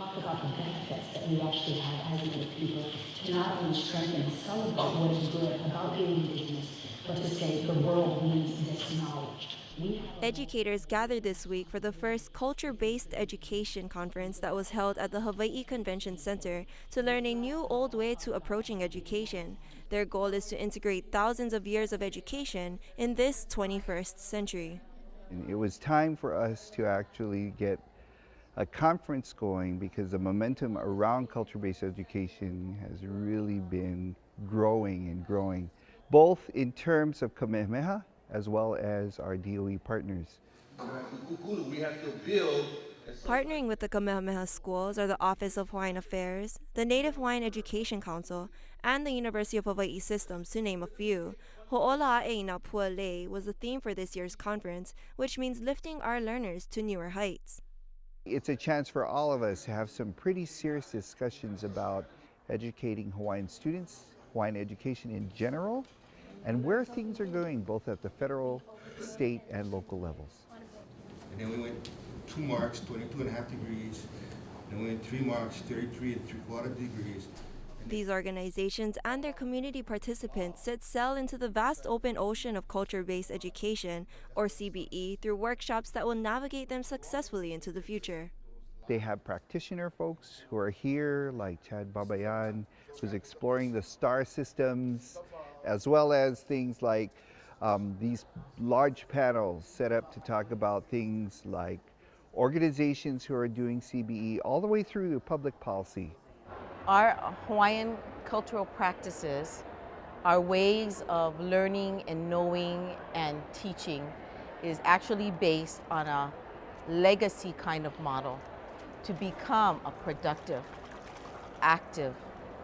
talk about the benefits that we actually have as Native people to not only strengthen and celebrate what is good about being Indigenous, but to say the world needs this knowledge. We have Educators gathered this week for the first culture based education conference that was held at the Hawaii Convention Center to learn a new old way to approaching education. Their goal is to integrate thousands of years of education in this 21st century. And it was time for us to actually get a conference going because the momentum around culture-based education has really been growing and growing, both in terms of Kamehameha as well as our DOE partners. We have to build. Partnering with the Kamehameha schools are the Office of Hawaiian Affairs, the Native Hawaiian Education Council, and the University of Hawaii Systems, to name a few. Ho'ola'e na pua'lei was the theme for this year's conference, which means lifting our learners to newer heights. It's a chance for all of us to have some pretty serious discussions about educating Hawaiian students, Hawaiian education in general, and where things are going both at the federal, state, and local levels. And then we went 2 marks, 22.5 degrees. Then we went 3 marks, 33.75 degrees. These organizations and their community participants set sail into the vast open ocean of culture-based education, or CBE, through workshops that will navigate them successfully into the future. They have practitioner folks who are here, like Chad Babayan, who's exploring the star systems, as well as things like these large panels set up to talk about things like organizations who are doing CBE all the way through to public policy. Our Hawaiian cultural practices, our ways of learning and knowing and teaching is actually based on a legacy kind of model to become a productive, active,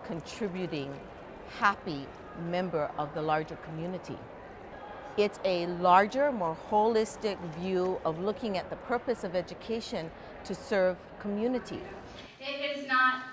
contributing, happy member of the larger community. It's a larger, more holistic view of looking at the purpose of education to serve community. It is not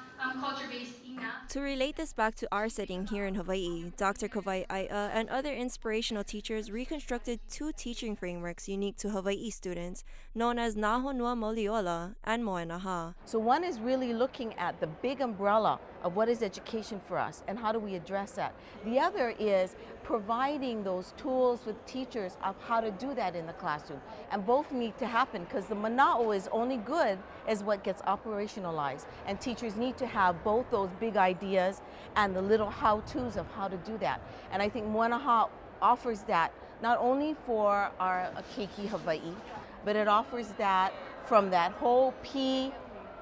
culture-based enough. To relate this back to our setting here in Hawaii, Dr. Kawaiʻi and other inspirational teachers reconstructed 2 teaching frameworks unique to Hawaii students, known as Nahonua Moliola and Moenaha. So one is really looking at the big umbrella of what is education for us and how do we address that. The other is providing those tools with teachers of how to do that in the classroom. And both need to happen because the mana'o is only good as what gets operationalized. And teachers need to have both those big ideas and the little how-tos of how to do that. And I think Moenaha offers that not only for our keiki Hawai'i, but it offers that from that whole P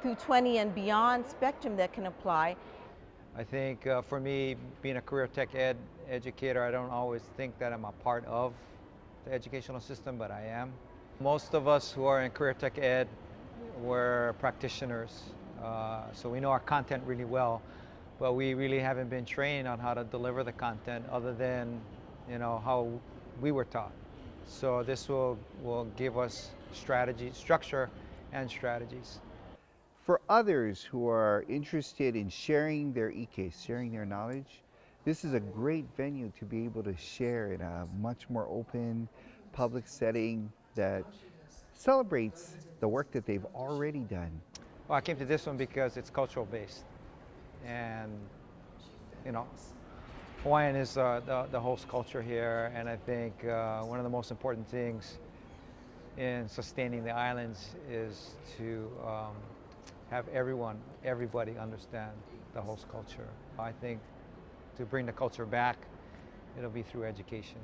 through 20 and beyond spectrum that can apply. I think for me, being a career tech ed educator, I don't always think that I'm a part of the educational system, but I am. Most of us who are in career tech ed, we're practitioners, so we know our content really well, but we really haven't been trained on how to deliver the content other than, how we were taught. So this will give us strategy, structure, and strategies. For others who are interested in sharing their ike, sharing their knowledge, this is a great venue to be able to share in a much more open, public setting that celebrates the work that they've already done. Well, I came to this one because it's cultural based, and Hawaiian is the host culture here, and I think one of the most important things in sustaining the islands is to have everybody understand the host culture. I think to bring the culture back, it'll be through education.